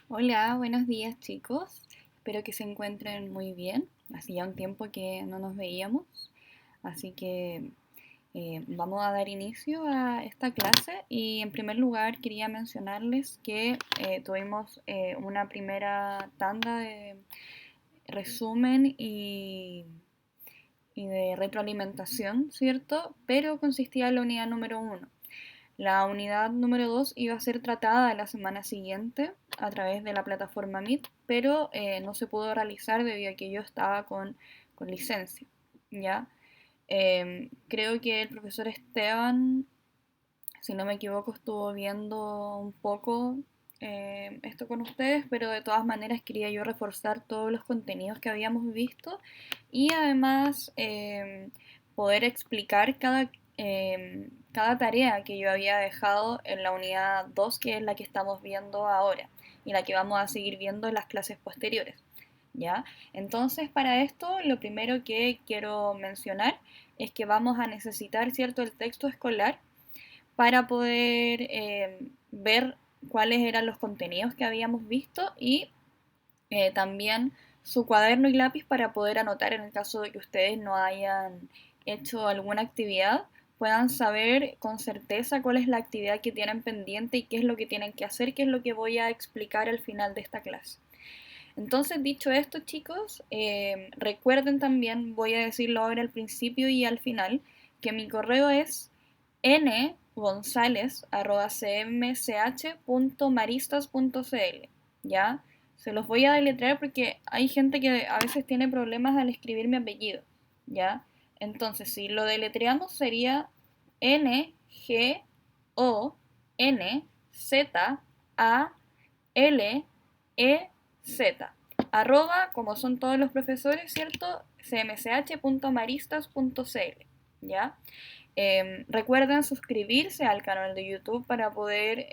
Hola, buenos días chicos. Espero que se encuentren muy bien. Hacía un tiempo que no nos veíamos, así que vamos a dar inicio a esta clase y en primer lugar quería mencionarles que tuvimos una primera tanda de resumen y de retroalimentación, ¿cierto? Pero consistía en la unidad número uno. La unidad número 2 iba a ser tratada la semana siguiente a través de la plataforma Meet, pero no se pudo realizar debido a que yo estaba con licencia, ¿ya? Creo que el profesor Esteban, si no me equivoco, estuvo viendo un poco esto con ustedes, pero de todas maneras quería yo reforzar todos los contenidos que habíamos visto y además poder explicar cada tarea que yo había dejado en la unidad 2, que es la que estamos viendo ahora y la que vamos a seguir viendo en las clases posteriores. ¿Ya? Entonces, para esto, lo primero que quiero mencionar es que vamos a necesitar, ¿cierto?, el texto escolar para poder ver cuáles eran los contenidos que habíamos visto y también su cuaderno y lápiz para poder anotar en el caso de que ustedes no hayan hecho alguna actividad, puedan saber con certeza cuál es la actividad que tienen pendiente y qué es lo que tienen que hacer, qué es lo que voy a explicar al final de esta clase. Entonces, dicho esto, chicos, recuerden también, voy a decirlo ahora al principio y al final, que mi correo es ngonzalez@cmch.maristas.cl, ¿ya? Se los voy a deletrear porque hay gente que a veces tiene problemas al escribir mi apellido, ¿ya? Entonces, si lo deletreamos sería Ngonzalez, como son todos los profesores, ¿cierto? cmch.maristas.cl, ¿ya? Recuerden suscribirse al canal de YouTube para poder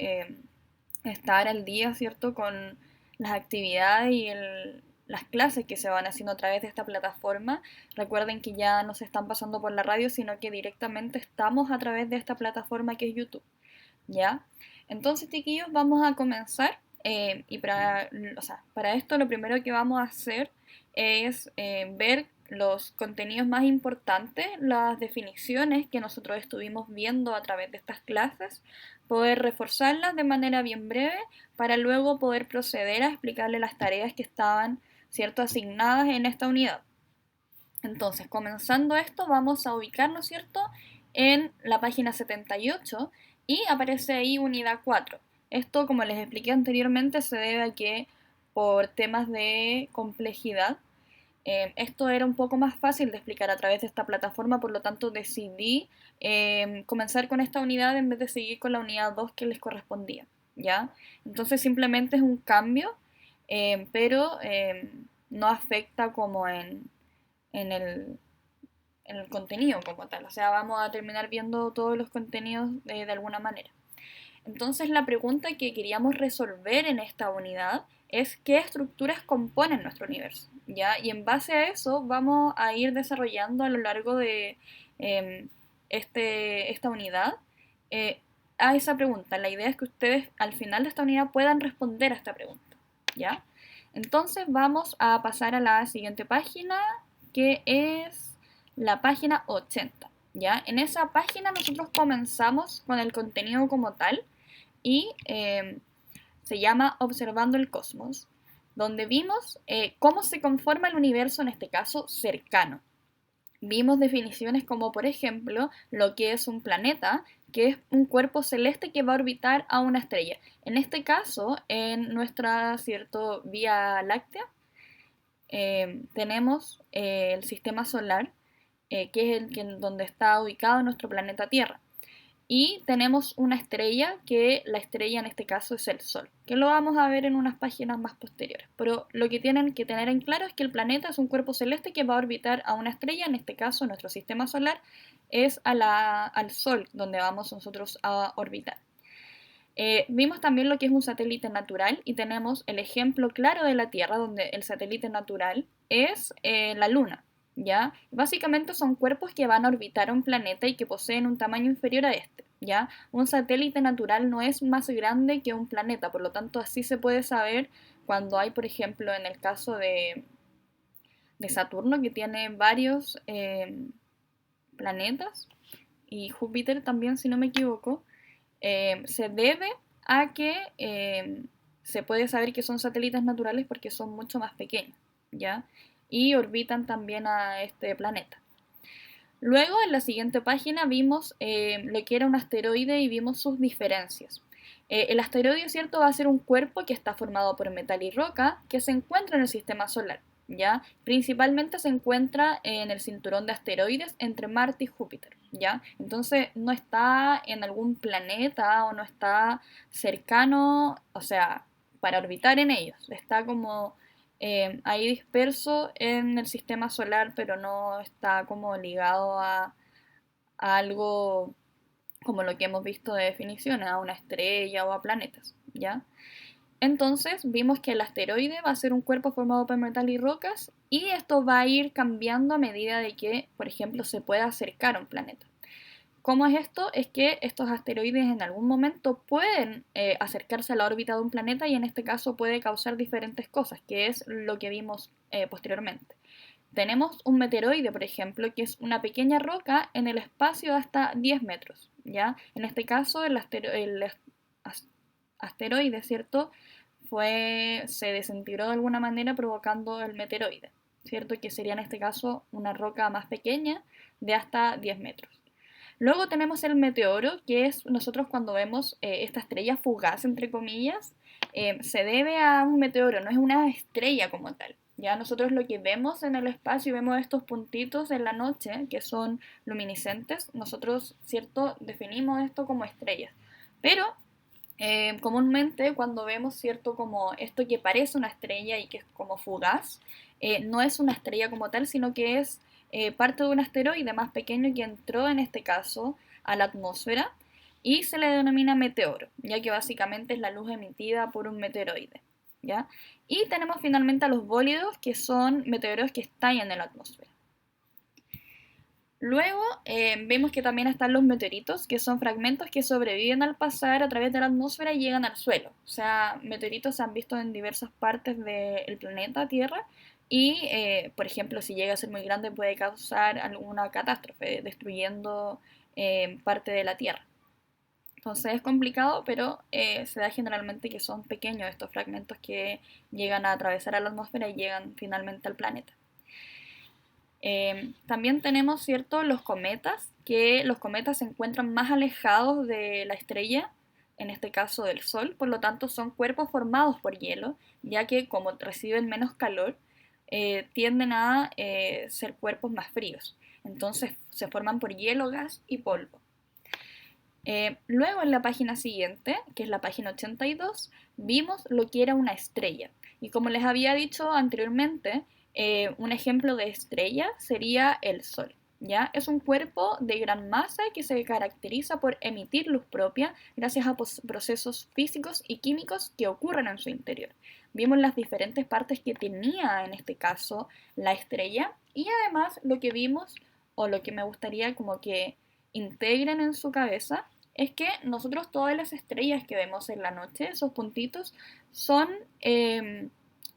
estar al día, ¿cierto? Con las actividades y las clases que se van haciendo a través de esta plataforma. Recuerden que ya no se están pasando por la radio, sino que directamente estamos a través de esta plataforma que es YouTube, ¿ya? Entonces, chiquillos, vamos a comenzar. Y para esto lo primero que vamos a hacer es ver los contenidos más importantes, las definiciones que nosotros estuvimos viendo a través de estas clases, poder reforzarlas de manera bien breve para luego poder proceder a explicarle las tareas que estaban, ¿cierto?, asignadas en esta unidad. Entonces, comenzando esto, vamos a ubicarnos, ¿cierto?, en la página 78 y aparece ahí unidad 4. Esto, como les expliqué anteriormente, se debe a que por temas de complejidad, esto era un poco más fácil de explicar a través de esta plataforma, por lo tanto decidí comenzar con esta unidad en vez de seguir con la unidad 2 que les correspondía, ¿ya? Entonces simplemente es un cambio, pero no afecta como en en el contenido como tal. O sea, vamos a terminar viendo todos los contenidos de alguna manera. Entonces, la pregunta que queríamos resolver en esta unidad es qué estructuras componen nuestro universo, ¿ya? Y en base a eso vamos a ir desarrollando a lo largo de eh, esta unidad eh, a esa pregunta. La idea es que ustedes al final de esta unidad puedan responder a esta pregunta, ¿ya? Entonces vamos a pasar a la siguiente página, que es la página 80, ¿ya? En esa página nosotros comenzamos con el contenido como tal y se llama Observando el Cosmos, donde vimos cómo se conforma el universo, en este caso cercano. Vimos definiciones como, por ejemplo, lo que es un planeta, que es un cuerpo celeste que va a orbitar a una estrella. En este caso, en nuestra Vía Láctea, tenemos el sistema solar, que es donde está ubicado nuestro planeta Tierra. Y tenemos una estrella, que la estrella en este caso es el Sol, que lo vamos a ver en unas páginas más posteriores. Pero lo que tienen que tener en claro es que el planeta es un cuerpo celeste que va a orbitar a una estrella, en este caso nuestro sistema solar es al Sol, donde vamos nosotros a orbitar. Vimos también lo que es un satélite natural y tenemos el ejemplo claro de la Tierra, donde el satélite natural es la Luna, ¿ya? Básicamente son cuerpos que van a orbitar a un planeta y que poseen un tamaño inferior a este, ¿ya? Un satélite natural no es más grande que un planeta, por lo tanto así se puede saber cuando hay, por ejemplo, en el caso de Saturno, que tiene varios planetas, y Júpiter también, si no me equivoco, se debe a que se puede saber que son satélites naturales porque son mucho más pequeños, ¿ya? Y orbitan también a este planeta. Luego, en la siguiente página, vimos lo que era un asteroide y vimos sus diferencias. El asteroide, ¿cierto?, va a ser un cuerpo que está formado por metal y roca que se encuentra en el sistema solar, ¿ya? Principalmente se encuentra en el cinturón de asteroides entre Marte y Júpiter, ¿ya? Entonces no está en algún planeta o no está cercano, o sea, para orbitar en ellos. Está como ahí disperso en el sistema solar, pero no está como ligado a algo como lo que hemos visto de definiciones, a una estrella o a planetas, ¿ya? Entonces vimos que el asteroide va a ser un cuerpo formado por metal y rocas y esto va a ir cambiando a medida de que, por ejemplo, se pueda acercar a un planeta. ¿Cómo es esto? Es que estos asteroides en algún momento pueden acercarse a la órbita de un planeta y en este caso puede causar diferentes cosas, que es lo que vimos posteriormente. Tenemos un meteoroide, por ejemplo, que es una pequeña roca en el espacio de hasta 10 metros, ¿ya? En este caso, el asteroide, ¿cierto? Se desintegró de alguna manera provocando el meteoroide, ¿cierto? Que sería en este caso una roca más pequeña de hasta 10 metros. Luego tenemos el meteoro, que es nosotros cuando vemos esta estrella fugaz, entre comillas, se debe a un meteoro, no es una estrella como tal. Ya nosotros lo que vemos en el espacio, vemos estos puntitos en la noche que son luminiscentes, nosotros, ¿cierto?, definimos esto como estrellas. Pero comúnmente cuando vemos, ¿cierto?, como esto que parece una estrella y que es como fugaz, no es una estrella como tal, sino que es parte de un asteroide más pequeño que entró en este caso a la atmósfera y se le denomina meteoro, ya que básicamente es la luz emitida por un meteoroide, ¿ya? Y tenemos finalmente a los bólidos, que son meteoros que estallan en la atmósfera. Luego vemos que también están los meteoritos, que son fragmentos que sobreviven al pasar a través de la atmósfera y llegan al suelo. O sea, meteoritos se han visto en diversas partes del planeta Tierra y, por ejemplo, si llega a ser muy grande puede causar alguna catástrofe, destruyendo parte de la Tierra. Entonces es complicado, pero se da generalmente que son pequeños estos fragmentos que llegan a atravesar a la atmósfera y llegan finalmente al planeta. También tenemos, ¿cierto?, los cometas, que los cometas se encuentran más alejados de la estrella, en este caso del Sol, por lo tanto son cuerpos formados por hielo, ya que como reciben menos calor, tienden a ser cuerpos más fríos. Entonces se forman por hielo, gas y polvo. Luego en la página siguiente, que es la página 82, vimos lo que era una estrella. Y como les había dicho anteriormente, un ejemplo de estrella sería el Sol. ¿Ya? Es un cuerpo de gran masa que se caracteriza por emitir luz propia gracias a procesos físicos y químicos que ocurren en su interior. Vimos las diferentes partes que tenía en este caso la estrella y además lo que vimos o lo que me gustaría como que integren en su cabeza es que nosotros todas las estrellas que vemos en la noche, esos puntitos, son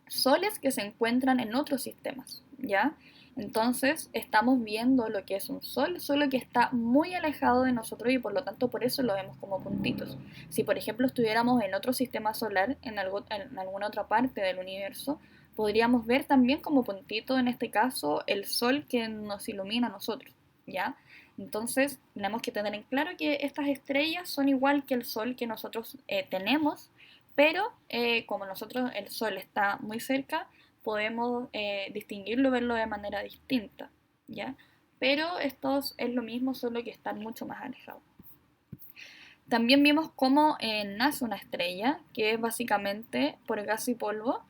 soles que se encuentran en otros sistemas, ¿ya? Entonces estamos viendo lo que es un sol, solo que está muy alejado de nosotros y por lo tanto por eso lo vemos como puntitos. Si por ejemplo estuviéramos en otro sistema solar, en alguna otra parte del universo, podríamos ver también como puntito, en este caso, el sol que nos ilumina a nosotros, ¿ya? Entonces tenemos que tener en claro que estas estrellas son igual que el sol que nosotros tenemos, pero como nosotros el sol está muy cerca, podemos distinguirlo, verlo de manera distinta, ¿ya? Pero estos es lo mismo, solo que están mucho más alejados. También vimos cómo nace una estrella, que es básicamente por gas y polvo,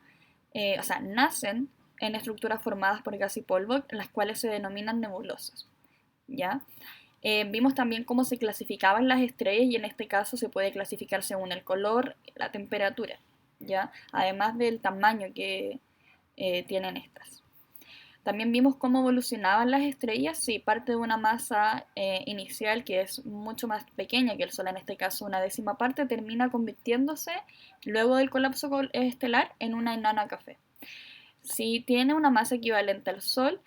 o sea, nacen en estructuras formadas por gas y polvo, las cuales se denominan nebulosas, ¿ya? Vimos también cómo se clasificaban las estrellas y en este caso se puede clasificar según el color, la temperatura, ¿ya? Además del tamaño que tienen estas. También vimos cómo evolucionaban las estrellas si parte de una masa inicial que es mucho más pequeña que el Sol, en este caso una décima parte, termina convirtiéndose luego del colapso estelar en una enana café. Si tiene una masa equivalente al Sol,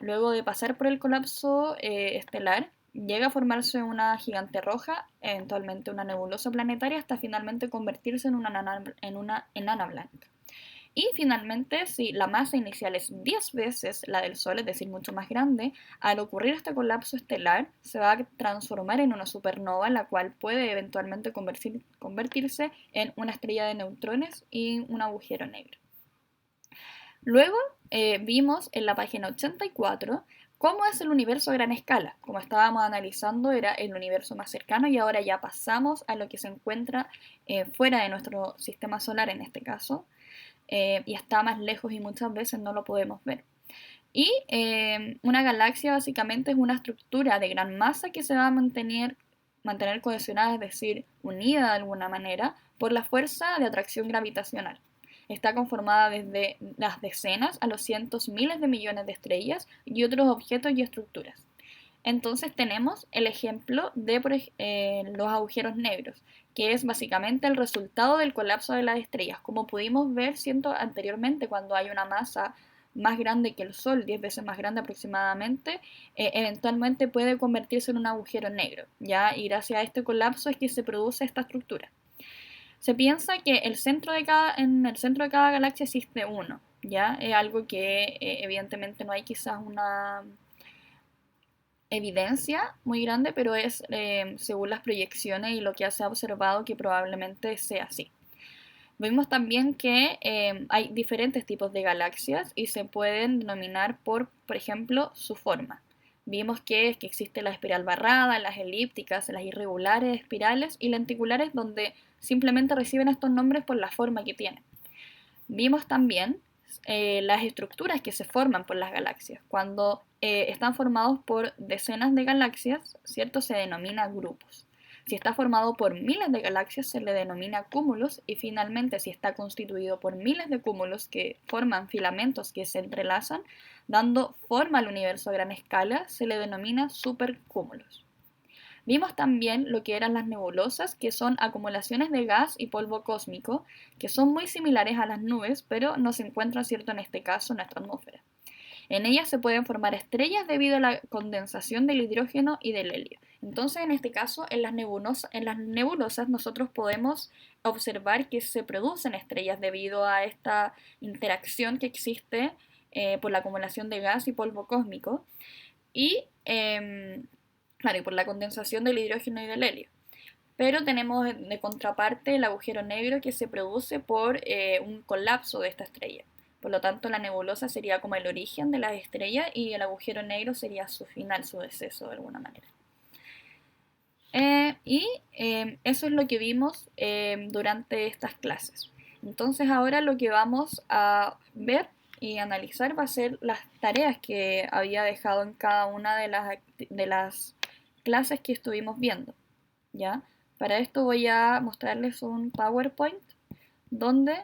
luego de pasar por el colapso estelar, llega a formarse una gigante roja, eventualmente una nebulosa planetaria, hasta finalmente convertirse en una enana blanca. Y finalmente, si la masa inicial es 10 veces la del Sol, es decir, mucho más grande, al ocurrir este colapso estelar se va a transformar en una supernova, la cual puede eventualmente convertirse en una estrella de neutrones y un agujero negro. Luego vimos en la página 84 cómo es el universo a gran escala. Como estábamos analizando, era el universo más cercano y ahora ya pasamos a lo que se encuentra fuera de nuestro sistema solar en este caso. Y está más lejos y muchas veces no lo podemos ver. Y una galaxia básicamente es una estructura de gran masa que se va a mantener cohesionada, es decir, unida de alguna manera por la fuerza de atracción gravitacional. Está conformada desde las decenas a los cientos miles de millones de estrellas y otros objetos y estructuras. Entonces tenemos el ejemplo de los agujeros negros, que es básicamente el resultado del colapso de las estrellas. Como pudimos ver anteriormente, cuando hay una masa más grande que el Sol, 10 veces más grande aproximadamente, eventualmente puede convertirse en un agujero negro, ¿ya? Y gracias a este colapso es que se produce esta estructura. Se piensa que en el centro de cada galaxia existe uno, ¿ya? Es algo que evidentemente no hay quizás una evidencia muy grande, pero es según las proyecciones y lo que se ha observado que probablemente sea así. Vimos también que hay diferentes tipos de galaxias y se pueden denominar por ejemplo, su forma. Vimos que existe la espiral barrada, las elípticas, las irregulares, espirales y lenticulares, donde simplemente reciben estos nombres por la forma que tienen. Vimos también las estructuras que se forman por las galaxias. Cuando están formados por decenas de galaxias, ¿cierto? Se denomina grupos. Si está formado por miles de galaxias se le denomina cúmulos y finalmente si está constituido por miles de cúmulos que forman filamentos que se entrelazan, dando forma al universo a gran escala, se le denomina supercúmulos. Vimos también lo que eran las nebulosas, que son acumulaciones de gas y polvo cósmico, que son muy similares a las nubes, pero no se encuentran, cierto, en este caso en nuestra atmósfera. En ellas se pueden formar estrellas debido a la condensación del hidrógeno y del helio. Entonces, en este caso, en las nebulosas nosotros podemos observar que se producen estrellas debido a esta interacción que existe por la acumulación de gas y polvo cósmico. Y claro, y por la condensación del hidrógeno y del helio. Pero tenemos de contraparte el agujero negro que se produce por un colapso de esta estrella. Por lo tanto, la nebulosa sería como el origen de la estrella y el agujero negro sería su final, su deceso de alguna manera. Eso es lo que vimos durante estas clases. Entonces ahora lo que vamos a ver y analizar va a ser las tareas que había dejado en cada una de las clases que estuvimos viendo, ¿ya? Para esto voy a mostrarles un PowerPoint donde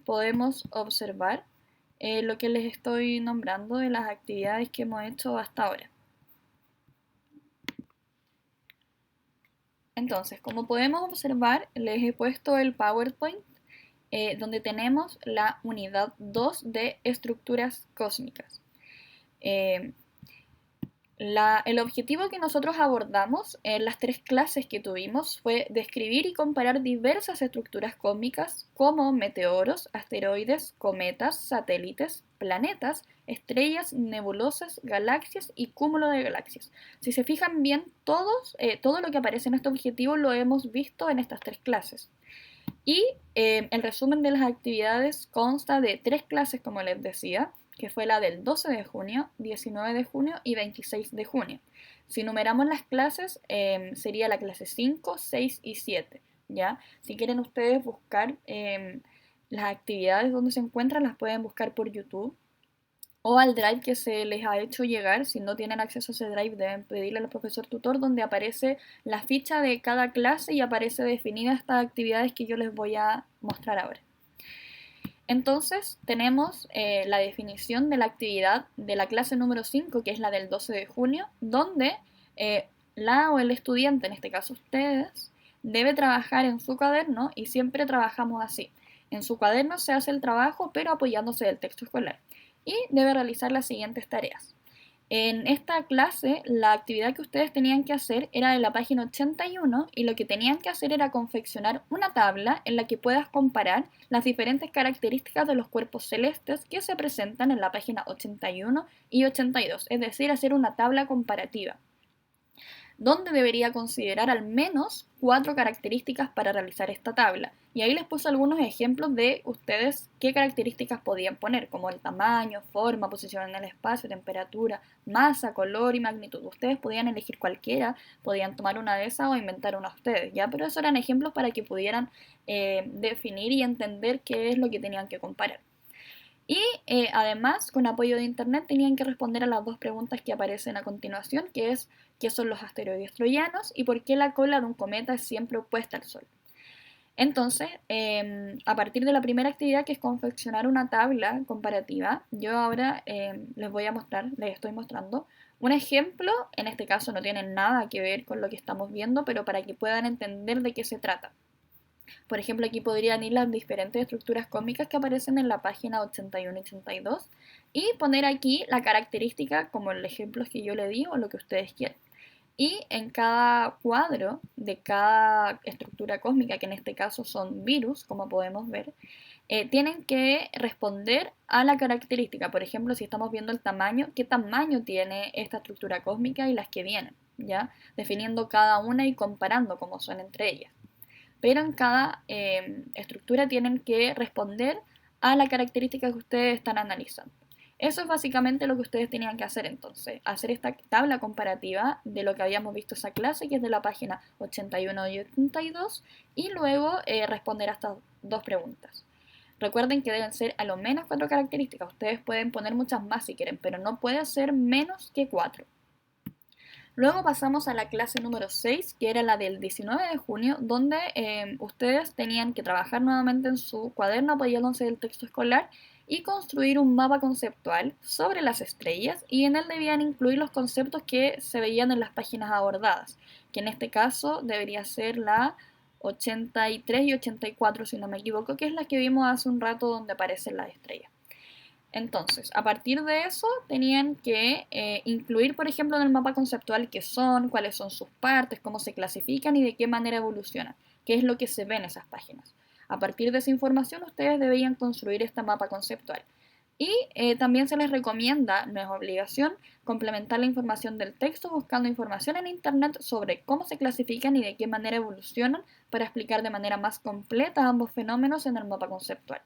podemos observar lo que les estoy nombrando de las actividades que hemos hecho hasta ahora. Entonces, como podemos observar, les he puesto el PowerPoint donde tenemos la unidad 2 de estructuras cósmicas. El objetivo que nosotros abordamos en las 3 clases que tuvimos fue describir y comparar diversas estructuras cósmicas como meteoros, asteroides, cometas, satélites, planetas, estrellas, nebulosas, galaxias y cúmulo de galaxias. Si se fijan bien, todo lo que aparece en este objetivo lo hemos visto en estas 3 clases. Y el resumen de las actividades consta de 3 clases, como les decía, que fue la del 12 de junio, 19 de junio y 26 de junio. Si numeramos las clases, sería la clase 5, 6 y 7, ¿ya? Si quieren ustedes buscar las actividades donde se encuentran, las pueden buscar por YouTube o al drive que se les ha hecho llegar. Si no tienen acceso a ese drive, deben pedirle al profesor tutor, donde aparece la ficha de cada clase y aparece definida estas actividades que yo les voy a mostrar ahora. Entonces tenemos la definición de la actividad de la clase número 5, que es la del 12 de junio, donde la o el estudiante, en este caso ustedes, debe trabajar en su cuaderno y siempre trabajamos así. En su cuaderno se hace el trabajo pero apoyándose del texto escolar y debe realizar las siguientes tareas. En esta clase, la actividad que ustedes tenían que hacer era de la página 81 y lo que tenían que hacer era confeccionar una tabla en la que puedas comparar las diferentes características de los cuerpos celestes que se presentan en la página 81 y 82, es decir, hacer una tabla comparativa donde debería considerar al menos 4 características para realizar esta tabla. Y ahí les puse algunos ejemplos de ustedes qué características podían poner, como el tamaño, forma, posición en el espacio, temperatura, masa, color y magnitud. Ustedes podían elegir cualquiera, podían tomar una de esas o inventar una ustedes, ¿ya? Pero esos eran ejemplos para que pudieran definir y entender qué es lo que tenían que comparar. Y además, con apoyo de Internet, tenían que responder a las dos preguntas que aparecen a continuación, que es qué son los asteroides troyanos y por qué la cola de un cometa es siempre opuesta al Sol. Entonces, a partir de la primera actividad, que es confeccionar una tabla comparativa, yo ahora les estoy mostrando un ejemplo. En este caso no tiene nada que ver con lo que estamos viendo, pero para que puedan entender de qué se trata. Por ejemplo, aquí podrían ir las diferentes estructuras cósmicas que aparecen en la página 81 y 82 y poner aquí la característica como el ejemplo que yo le di o lo que ustedes quieran. Y en cada cuadro de cada estructura cósmica, que en este caso son virus, como podemos ver, tienen que responder a la característica. Por ejemplo, si estamos viendo el tamaño, qué tamaño tiene esta estructura cósmica y las que vienen, ¿ya? Definiendo cada una y comparando cómo son entre ellas. Pero en cada estructura tienen que responder a la característica que ustedes están analizando. Eso es básicamente lo que ustedes tenían que hacer entonces, hacer esta tabla comparativa de lo que habíamos visto esa clase, que es de la página 81 y 82, y luego responder a estas dos preguntas. Recuerden que deben ser a lo menos 4 características, ustedes pueden poner muchas más si quieren, pero no puede ser menos que 4. Luego pasamos a la clase número 6, que era la del 19 de junio, donde ustedes tenían que trabajar nuevamente en su cuaderno apoyándose del texto escolar y construir un mapa conceptual sobre las estrellas, y en él debían incluir los conceptos que se veían en las páginas abordadas, que en este caso debería ser la 83 y 84, si no me equivoco, que es la que vimos hace un rato donde aparecen las estrellas. Entonces, a partir de eso, tenían que incluir, por ejemplo, en el mapa conceptual qué son, cuáles son sus partes, cómo se clasifican y de qué manera evolucionan, qué es lo que se ve en esas páginas. A partir de esa información, ustedes deberían construir este mapa conceptual. Y también se les recomienda, no es obligación, complementar la información del texto buscando información en Internet sobre cómo se clasifican y de qué manera evolucionan para explicar de manera más completa ambos fenómenos en el mapa conceptual.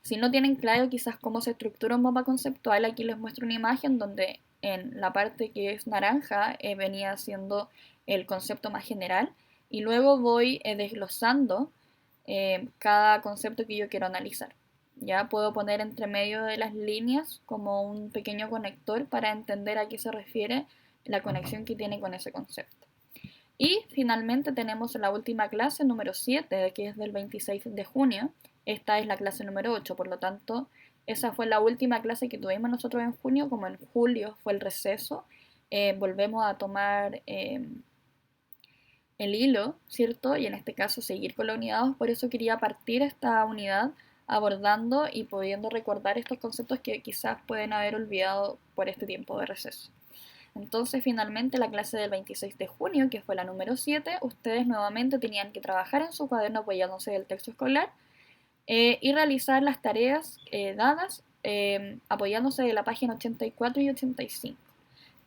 Si no tienen claro quizás cómo se estructura un mapa conceptual, aquí les muestro una imagen donde en la parte que es naranja venía siendo el concepto más general y luego voy desglosando cada concepto que yo quiero analizar. Ya puedo poner entre medio de las líneas como un pequeño conector para entender a qué se refiere la conexión que tiene con ese concepto. Y finalmente tenemos la última clase, número 7, que es del 26 de junio. Esta es la clase número 8, por lo tanto, esa fue la última clase que tuvimos nosotros en junio, como en julio fue el receso. Volvemos a tomar el hilo, ¿cierto? Y en este caso seguir con la unidad 2, por eso quería partir esta unidad abordando y pudiendo recordar estos conceptos que quizás pueden haber olvidado por este tiempo de receso. Entonces, finalmente, la clase del 26 de junio, que fue la número 7, ustedes nuevamente tenían que trabajar en su cuaderno apoyándose del texto escolar y realizar las tareas dadas apoyándose de la página 84 y 85.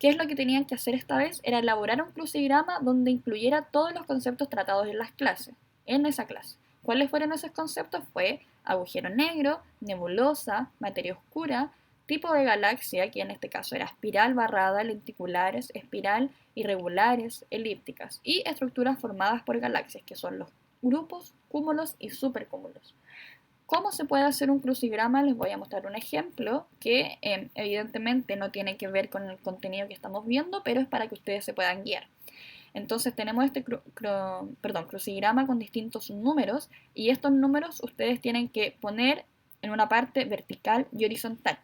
¿Qué es lo que tenían que hacer esta vez? Era elaborar un crucigrama donde incluyera todos los conceptos tratados en las clases, en esa clase. ¿Cuáles fueron esos conceptos? Fue agujero negro, nebulosa, materia oscura, tipo de galaxia, que en este caso era espiral barrada, lenticulares, espiral, irregulares, elípticas, y estructuras formadas por galaxias, que son los grupos, cúmulos y supercúmulos. ¿Cómo se puede hacer un crucigrama? Les voy a mostrar un ejemplo que evidentemente no tiene que ver con el contenido que estamos viendo, pero es para que ustedes se puedan guiar. Entonces tenemos este crucigrama con distintos números y estos números ustedes tienen que poner en una parte vertical y horizontal.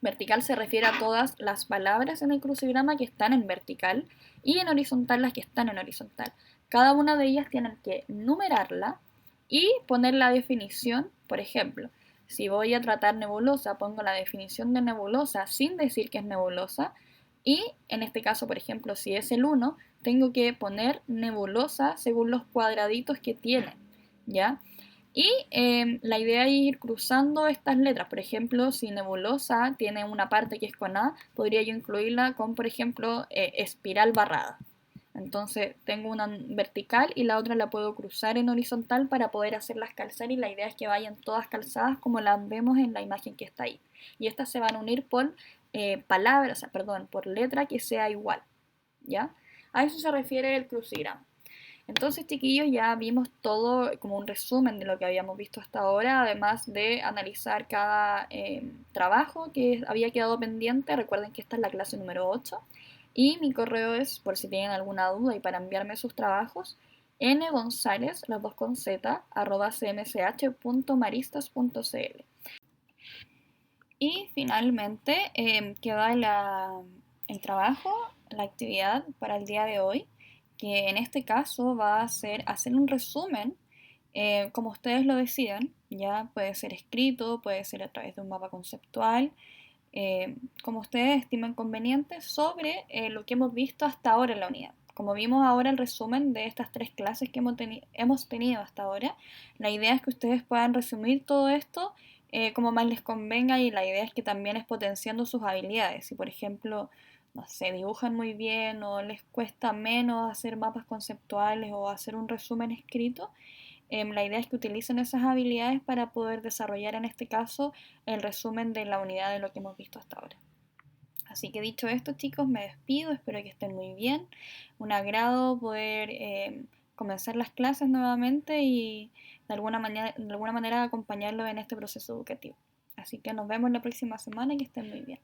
Vertical se refiere a todas las palabras en el crucigrama que están en vertical y en horizontal las que están en horizontal. Cada una de ellas tienen que numerarla y poner la definición. Por ejemplo, si voy a tratar nebulosa, pongo la definición de nebulosa sin decir que es nebulosa. Y en este caso, por ejemplo, si es el 1, tengo que poner nebulosa según los cuadraditos que tiene, ¿ya? Y la idea es ir cruzando estas letras. Por ejemplo, si nebulosa tiene una parte que es con A, podría yo incluirla con, por ejemplo, espiral barrada. Entonces tengo una vertical y la otra la puedo cruzar en horizontal para poder hacerlas calzar y la idea es que vayan todas calzadas como las vemos en la imagen que está ahí. Y estas se van a unir por palabras, o sea, perdón, por letra que sea igual, ¿ya? A eso se refiere el crucigrama. Entonces, chiquillos, ya vimos todo como un resumen de lo que habíamos visto hasta ahora, además de analizar cada trabajo que había quedado pendiente. Recuerden que esta es la clase número 8 y mi correo es, por si tienen alguna duda y para enviarme sus trabajos, ngonzalez, las dos con z, cmsh.maristas.cl. Y finalmente queda el trabajo, la actividad para el día de hoy, que en este caso va a ser hacer un resumen, como ustedes lo decidan, ya puede ser escrito, puede ser a través de un mapa conceptual, como ustedes estimen conveniente, sobre lo que hemos visto hasta ahora en la unidad. Como vimos ahora el resumen de estas 3 clases que hemos tenido hasta ahora, la idea es que ustedes puedan resumir todo esto como más les convenga y la idea es que también es potenciando sus habilidades. Si por ejemplo, no sé, dibujan muy bien o les cuesta menos hacer mapas conceptuales o hacer un resumen escrito, la idea es que utilicen esas habilidades para poder desarrollar en este caso el resumen de la unidad de lo que hemos visto hasta ahora. Así que dicho esto, chicos, me despido, espero que estén muy bien. Un agrado poder comenzar las clases nuevamente y de alguna manera acompañarlos en este proceso educativo. Así que nos vemos la próxima semana y que estén muy bien.